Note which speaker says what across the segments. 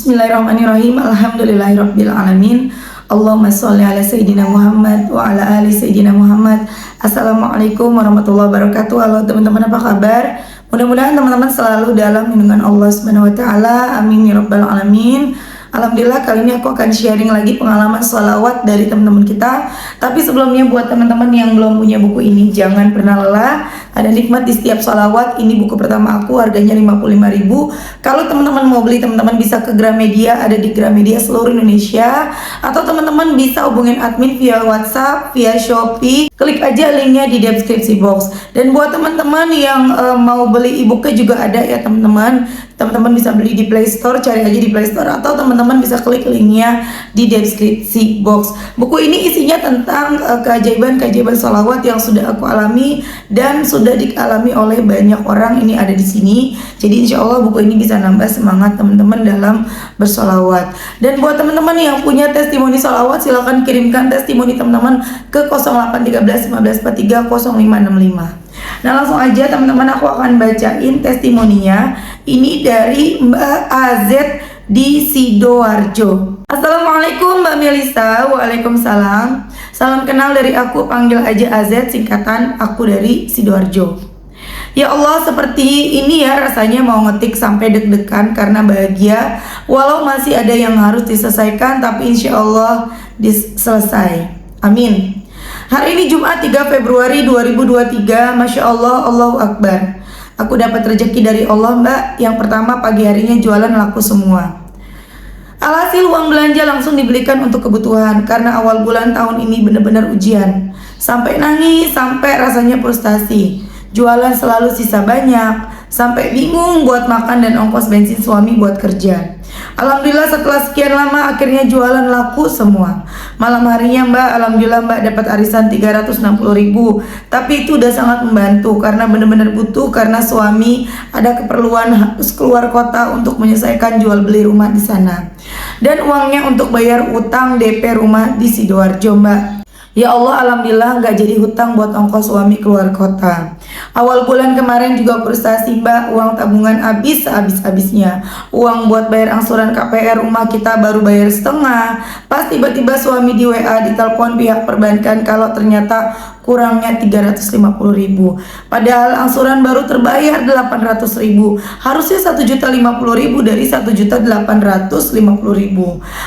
Speaker 1: Bismillahirrahmanirrahim. Alhamdulillahirabbil alamin. Allahumma sholli ala sayyidina Muhammad wa ala ali sayyidina Muhammad. Assalamualaikum warahmatullahi wabarakatuh. Halo teman-teman, apa kabar? Mudah-mudahan teman-teman selalu dalam lindungan Allah Subhanahu wa taala. Amin ya rabbal alamin. Alhamdulillah, kali ini aku akan sharing lagi pengalaman sholawat dari teman-teman kita. Tapi sebelumnya, buat teman-teman yang belum punya buku ini, jangan pernah lelah. Ada nikmat di setiap sholawat. Ini buku pertama aku, harganya 55.000. Kalau teman-teman mau beli, teman-teman bisa ke Gramedia, ada di Gramedia seluruh Indonesia. Atau teman-teman bisa hubungin admin via WhatsApp, via Shopee. Klik aja linknya di deskripsi box. Dan buat teman-teman yang mau beli e-booknya juga ada ya teman-teman. Teman-teman bisa beli di Play Store, cari aja di Play Store, atau teman-teman bisa klik linknya di deskripsi box. Buku ini isinya tentang keajaiban-keajaiban sholawat yang sudah aku alami dan sudah dialami oleh banyak orang. Ini ada di sini. Jadi insya Allah buku ini bisa nambah semangat teman-teman dalam bersolawat. Dan buat teman-teman yang punya testimoni sholawat, silahkan kirimkan testimoni teman-teman ke 0813 1543 0565. Nah, langsung aja teman-teman, aku akan bacain testimoninya. Ini dari Mbak AZ di Sidoarjo. Assalamualaikum Mbak Melisa. Waalaikumsalam. Salam kenal dari aku, panggil aja AZ, singkatan aku dari Sidoarjo. Ya Allah, seperti ini ya rasanya mau ngetik sampai deg-degan karena bahagia. Walau masih ada yang harus diselesaikan, tapi insya Allah selesai. Amin. Hari ini Jumat 3 Februari 2023. Masya Allah, Allahu Akbar. Aku dapat rezeki dari Allah, Mbak. Yang pertama, pagi harinya jualan laku semua. Alhasil uang belanja langsung dibelikan untuk kebutuhan. Karena awal bulan tahun ini benar-benar ujian. Sampai nangis, sampai rasanya frustasi. Jualan selalu sisa banyak. Sampai bingung buat makan dan ongkos bensin suami buat kerja. Alhamdulillah setelah sekian lama akhirnya jualan laku semua. Malam harinya Mbak, alhamdulillah Mbak dapat arisan 360.000. Tapi itu udah sangat membantu karena benar-benar butuh, karena suami ada keperluan harus keluar kota untuk menyelesaikan jual beli rumah di sana. Dan uangnya untuk bayar utang DP rumah di Sidoarjo, Mbak. Ya Allah, alhamdulillah nggak jadi hutang buat ongkos suami keluar kota. Awal bulan kemarin juga frustasi Mbak, uang tabungan habis sehabis-habisnya. Uang buat bayar angsuran KPR rumah kita baru bayar setengah. Pas tiba-tiba suami di WA ditelepon pihak perbankan kalau ternyata kurangnya 350.000. Padahal angsuran baru terbayar 800.000. Harusnya 1.050.000 dari 1.850.000.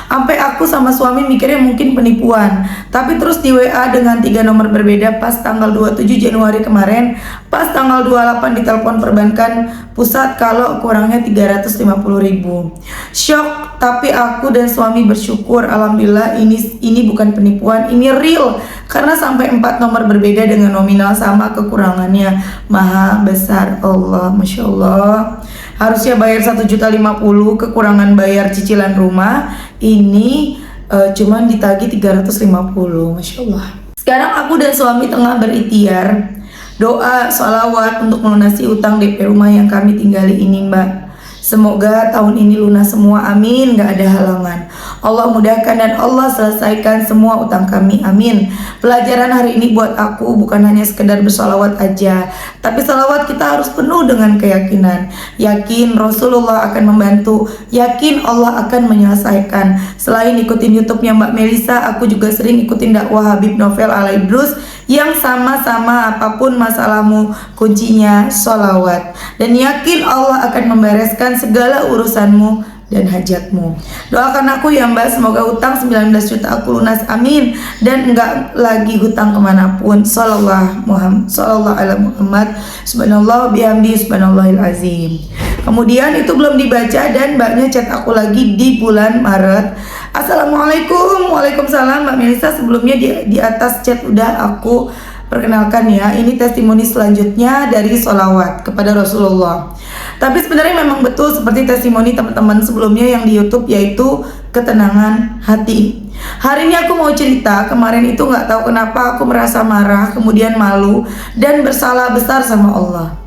Speaker 1: Sampai aku sama suami mikirnya mungkin penipuan. Tapi terus di WA dengan 3 nomor berbeda pas tanggal 27 Januari kemarin, pas tanggal 28 ditelepon perbankan pusat kalau kurangnya 350.000. Shock, tapi aku dan suami bersyukur. Alhamdulillah ini bukan penipuan, ini real. Karena sampai 4 nomor berbeda dengan nominal sama, kekurangannya maha besar Allah. Masya Allah. Harusnya bayar 1.050.000, kekurangan bayar cicilan rumah. Ini cuman ditagih 350. Masya Allah. Sekarang aku dan suami tengah berikhtiar, doa, sholawat untuk melunasi utang DP rumah yang kami tinggali ini, Mbak. Semoga tahun ini lunas semua, amin, gak ada halangan. Allah mudahkan dan Allah selesaikan semua utang kami, amin. Pelajaran hari ini buat aku bukan hanya sekedar bersolawat aja, tapi salawat kita harus penuh dengan keyakinan. Yakin Rasulullah akan membantu, yakin Allah akan menyelesaikan. Selain ikutin YouTube-nya Mbak Melisa, aku juga sering ikutin dakwah Habib Novel Al-Idrus yang sama-sama apapun masalahmu, kuncinya sholawat. Dan yakin Allah akan membereskan segala urusanmu dan hajatmu. Doakan aku ya Mbak, semoga hutang 19 juta aku lunas, amin. Dan enggak lagi hutang kemanapun. Sallallahu ala Muhammad. Subhanallah bihamdi subhanallahil azim. Kemudian itu belum dibaca dan Mbaknya chat aku lagi di bulan Maret. Assalamualaikum. Waalaikumsalam Mbak Melisa. Sebelumnya di atas chat udah aku perkenalkan ya. Ini testimoni selanjutnya dari sholawat kepada Rasulullah. Tapi sebenarnya memang betul seperti testimoni teman-teman sebelumnya yang di YouTube, yaitu ketenangan hati. Hari ini aku mau cerita, kemarin itu nggak tahu kenapa aku merasa marah, kemudian malu dan bersalah besar sama Allah.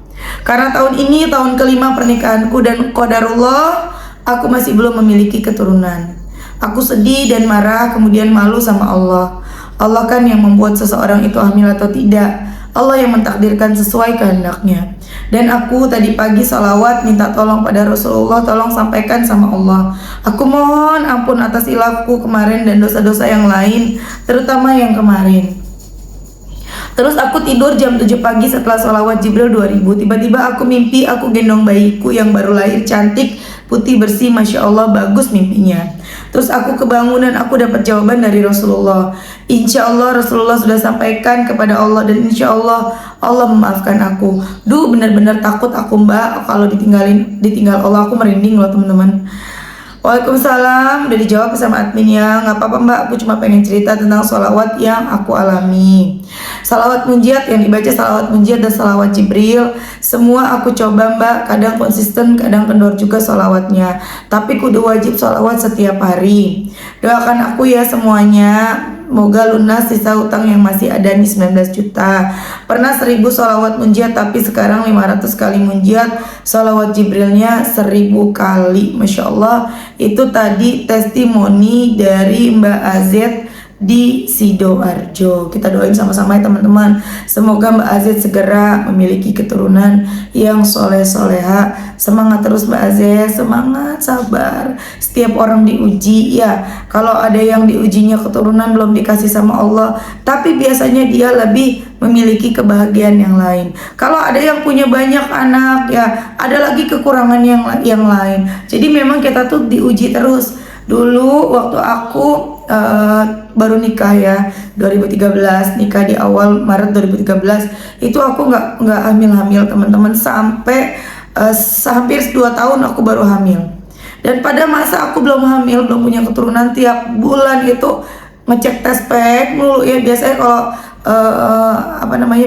Speaker 1: Karena tahun ini tahun kelima pernikahanku dan qadarullah aku masih belum memiliki keturunan. Aku sedih dan marah, kemudian malu sama Allah. Allah kan yang membuat seseorang itu hamil atau tidak. Allah yang mentakdirkan sesuai kehendaknya. Dan aku tadi pagi salawat minta tolong pada Rasulullah, tolong sampaikan sama Allah. Aku mohon ampun atas hilafku kemarin dan dosa-dosa yang lain, terutama yang kemarin. Terus aku tidur jam 7 pagi setelah sholawat Jibril 2000. Tiba-tiba aku mimpi aku gendong bayiku yang baru lahir, cantik, putih bersih, Masya Allah, bagus mimpinya. Terus aku kebangunan, aku dapat jawaban dari Rasulullah. Insya Allah Rasulullah sudah sampaikan kepada Allah, dan insya Allah Allah memaafkan aku. Duh, benar-benar takut aku mbak, kalau ditinggal Allah. Aku merinding loh teman-teman. Waalaikumsalam, udah dijawab sama admin ya. Nggak apa-apa mbak, aku cuma pengen cerita tentang sholawat yang aku alami. Salawat munjiat yang dibaca, salawat munjiat dan salawat Jibril, semua aku coba mbak. Kadang konsisten, kadang kendor juga sholawatnya. Tapi kudu wajib sholawat setiap hari. Doakan aku ya semuanya, moga lunas sisa utang yang masih ada nih 19 juta. Pernah 1000 sholawat munjiat, tapi sekarang 500 kali munjiat. Sholawat Jibrilnya 1000 kali. Masya Allah. Itu tadi testimoni dari Mbak Azet di Sidoarjo. Kita doain sama-sama ya teman-teman. Semoga Mbak Azet segera memiliki keturunan yang soleh-soleha. Semangat terus Mbak Azet, semangat, sabar. Setiap orang diuji ya. Kalau ada yang diujinya keturunan belum dikasih sama Allah, tapi biasanya dia lebih memiliki kebahagiaan yang lain. Kalau ada yang punya banyak anak ya, ada lagi kekurangan yang lain. Jadi memang kita tuh diuji terus. Dulu waktu aku baru nikah ya, 2013, nikah di awal Maret 2013, itu aku nggak hamil teman-teman, sampai hampir 2 tahun aku baru hamil. Dan pada masa aku belum hamil, belum punya keturunan, tiap bulan itu ngecek tes pack mulu ya. Biasanya kalau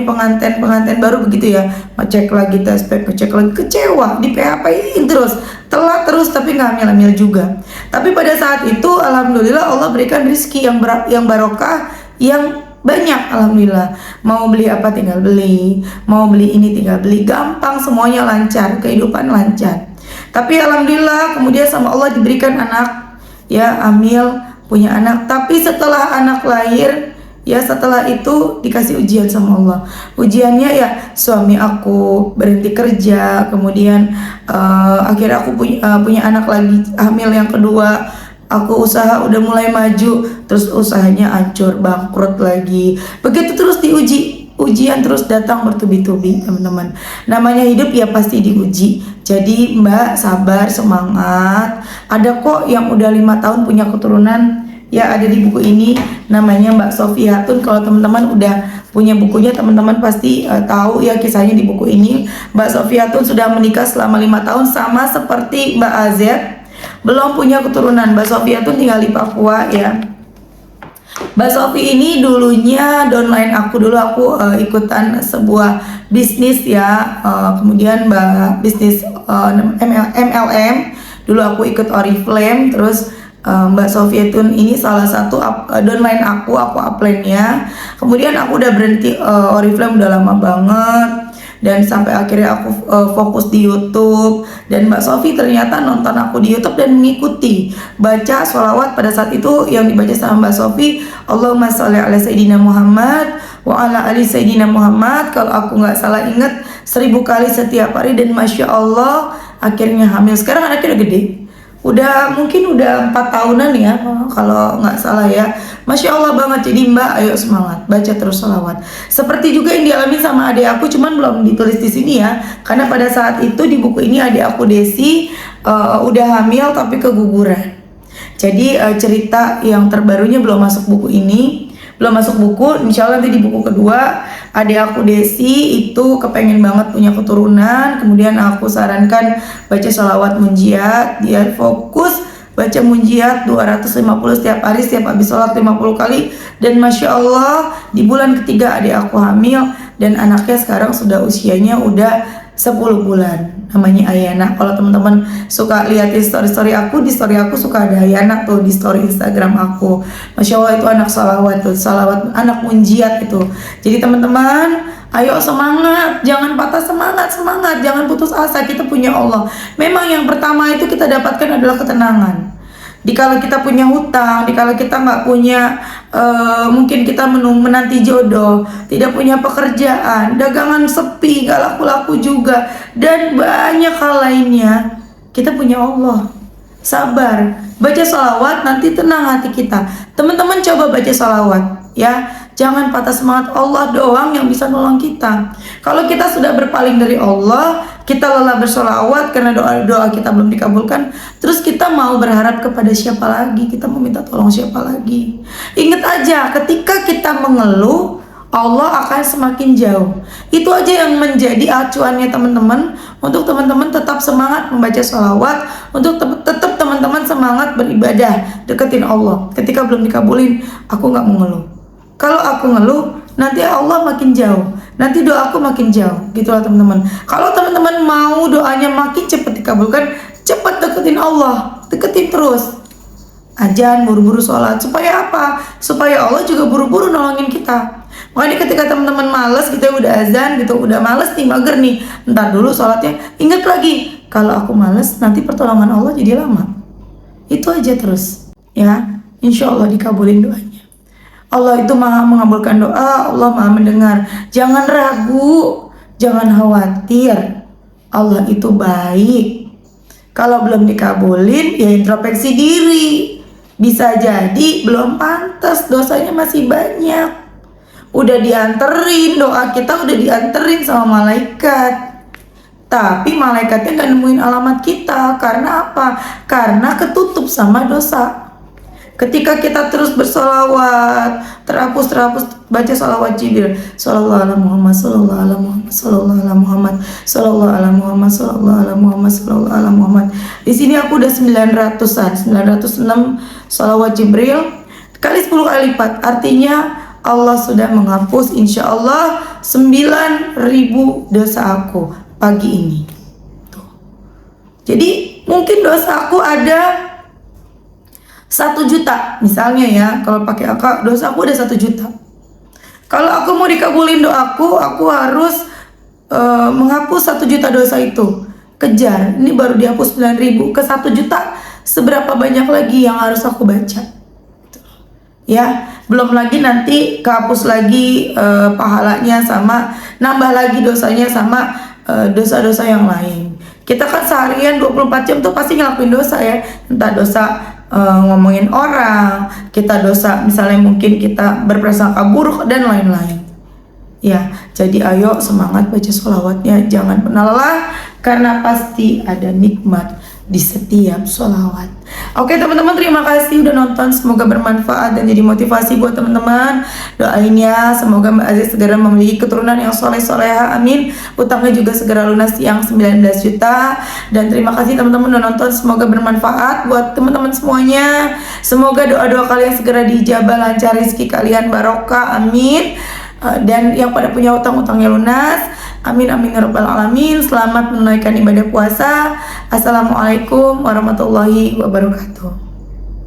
Speaker 1: pengantin baru begitu ya, ngecek lagi tes pack, ngecek lagi, kecewa, di PHP-in terus, telat terus, tapi nggak hamil juga. Tapi pada saat itu alhamdulillah Allah berikan rezeki yang barokah, yang banyak, alhamdulillah. Mau beli apa tinggal beli, mau beli ini tinggal beli, gampang, semuanya lancar, kehidupan lancar. Tapi alhamdulillah kemudian sama Allah diberikan anak ya, hamil, punya anak. Tapi setelah anak lahir ya, setelah itu dikasih ujian sama Allah. Ujiannya ya suami aku berhenti kerja, kemudian akhirnya aku punya anak lagi, hamil yang kedua. Aku usaha udah mulai maju, terus usahanya hancur, bangkrut lagi. Begitu terus diuji, ujian terus datang bertubi-tubi teman-teman. Namanya hidup ya pasti diuji. Jadi mbak sabar, semangat. Ada kok yang udah 5 tahun punya keturunan ya, ada di buku ini, namanya Mbak Sofiatun. Kalau teman-teman udah punya bukunya, teman-teman pasti tahu ya kisahnya di buku ini. Mbak Sofiatun sudah menikah selama 5 tahun, sama seperti Mbak Azet, belum punya keturunan. Mbak Sofiatun tinggal di Papua ya. Mbak Sofi ini dulunya downline aku, dulu aku ikutan sebuah bisnis ya, kemudian bisnis MLM, dulu aku ikut Oriflame. Terus Mbak Sofiatun ini salah satu downline aku upline-nya. Kemudian aku udah berhenti Oriflame udah lama banget, dan sampai akhirnya aku fokus di YouTube. Dan Mbak Sofi ternyata nonton aku di YouTube dan mengikuti baca sholawat. Pada saat itu yang dibaca sama Mbak Sofi, Allahumma sholli ala Sayyidina Muhammad wa ala ali Sayyidina Muhammad. Kalau aku nggak salah ingat 1000 kali setiap hari. Dan Masya Allah akhirnya hamil. Sekarang anaknya udah gede, mungkin udah 4 tahunan ya kalau nggak salah ya. Masya Allah banget. Jadi mbak, ayo semangat, baca terus sholawat. Seperti juga yang dialami sama adik aku, cuman belum ditulis di sini ya, karena pada saat itu di buku ini adik aku Desi udah hamil tapi keguguran. Jadi cerita yang terbarunya belum masuk buku ini, belum masuk buku. Insya Allah nanti di buku kedua, adik aku Desi itu kepengen banget punya keturunan. Kemudian aku sarankan baca sholawat munjiat, dia fokus baca munjiat 250 setiap hari, setiap habis sholat 50 kali. Dan Masya Allah di bulan ketiga adik aku hamil, dan anaknya sekarang sudah usianya udah 10 bulan. Namanya Ayana. Kalau teman-teman suka lihat di story aku, di story aku suka ada Ayana tuh di story Instagram aku. Masya Allah itu anak salawat tuh, salawat anak munjiat itu. Jadi teman-teman, ayo semangat, jangan patah semangat, jangan putus asa. Kita punya Allah. Memang yang pertama itu kita dapatkan adalah ketenangan. Dikala kita punya hutang, dikala kita nggak punya, mungkin kita menanti jodoh, tidak punya pekerjaan, dagangan sepi, nggak laku-laku juga, dan banyak hal lainnya, kita punya Allah. Sabar, baca sholawat, nanti tenang hati kita. Teman-teman coba baca sholawat ya, jangan patah semangat. Allah doang yang bisa nolong kita. Kalau kita sudah berpaling dari Allah, kita lelah bersolawat karena doa-doa kita belum dikabulkan, terus kita mau berharap kepada siapa lagi? Kita mau minta tolong siapa lagi? Ingat aja, ketika kita mengeluh, Allah akan semakin jauh. Itu aja yang menjadi acuannya teman-teman, untuk teman-teman tetap semangat membaca sholawat, untuk tetap teman-teman semangat beribadah, deketin Allah. Ketika belum dikabulin, aku nggak mau ngeluh. Kalau aku ngeluh, nanti Allah makin jauh, nanti doaku makin jauh, gitulah teman-teman. Kalau teman-teman mau doanya makin cepat dikabulkan, cepat deketin Allah, deketin terus. Azan, buru-buru sholat, supaya apa? Supaya Allah juga buru-buru nolongin kita. Makanya ketika teman-teman males gitu, udah azan gitu, udah males nih, mager nih, ntar dulu sholatnya, ingat lagi, kalau aku males, nanti pertolongan Allah jadi lama. Itu aja terus, ya. Insya Allah dikabulin doanya. Allah itu maha mengabulkan doa, Allah maha mendengar. Jangan ragu, jangan khawatir. Allah itu baik. Kalau belum dikabulin, ya introspeksi diri. Bisa jadi belum pantas, dosanya masih banyak. Udah dianterin, doa kita udah dianterin sama malaikat. Tapi malaikatnya gak nemuin alamat kita. Karena apa? Karena ketutup sama dosa. Ketika kita terus bersolawat, terhapus baca solawat Jibril, sallallahu ala Muhammad, sallallahu ala Muhammad, sallallahu ala Muhammad, sallallahu ala Muhammad, sallallahu ala Muhammad, sallallahu ala Muhammad. Di sini aku udah 906 solawat Jibril kali 10 kali lipat. Artinya Allah sudah menghapus insya Allah 9.000 dosa aku pagi ini. Tuh. Jadi mungkin dosa aku ada 1 juta misalnya ya, kalau pakai angka dosa aku udah 1 juta. Kalau aku mau dikabulin doaku, aku harus menghapus 1 juta dosa itu. Kejar, ini baru dihapus 9.000, ke 1 juta seberapa banyak lagi yang harus aku baca, ya. Belum lagi nanti kehapus lagi pahalanya, sama nambah lagi dosanya sama dosa-dosa yang lain. Kita kan seharian 24 jam tuh pasti ngelakuin dosa ya, entah dosa ngomongin orang, kita dosa misalnya mungkin kita berprasangka buruk dan lain-lain. Ya, jadi ayo semangat baca sholawatnya, jangan pernah lelah, karena pasti ada nikmat di setiap sholawat. Oke teman-teman, terima kasih udah nonton, semoga bermanfaat dan jadi motivasi buat teman-teman. Doain ya, semoga Mbak Aziz segera memiliki keturunan yang soleh-soleha, amin. Utangnya juga segera lunas yang 19 juta. Dan terima kasih teman-teman udah nonton, semoga bermanfaat buat teman-teman semuanya. Semoga doa-doa kalian segera dijabah, lancar rezeki kalian barokah, amin. Dan yang pada punya utang-utangnya lunas, amin amin ya rabbal alamin. Selamat menunaikan ibadah puasa. Assalamualaikum warahmatullahi wabarakatuh.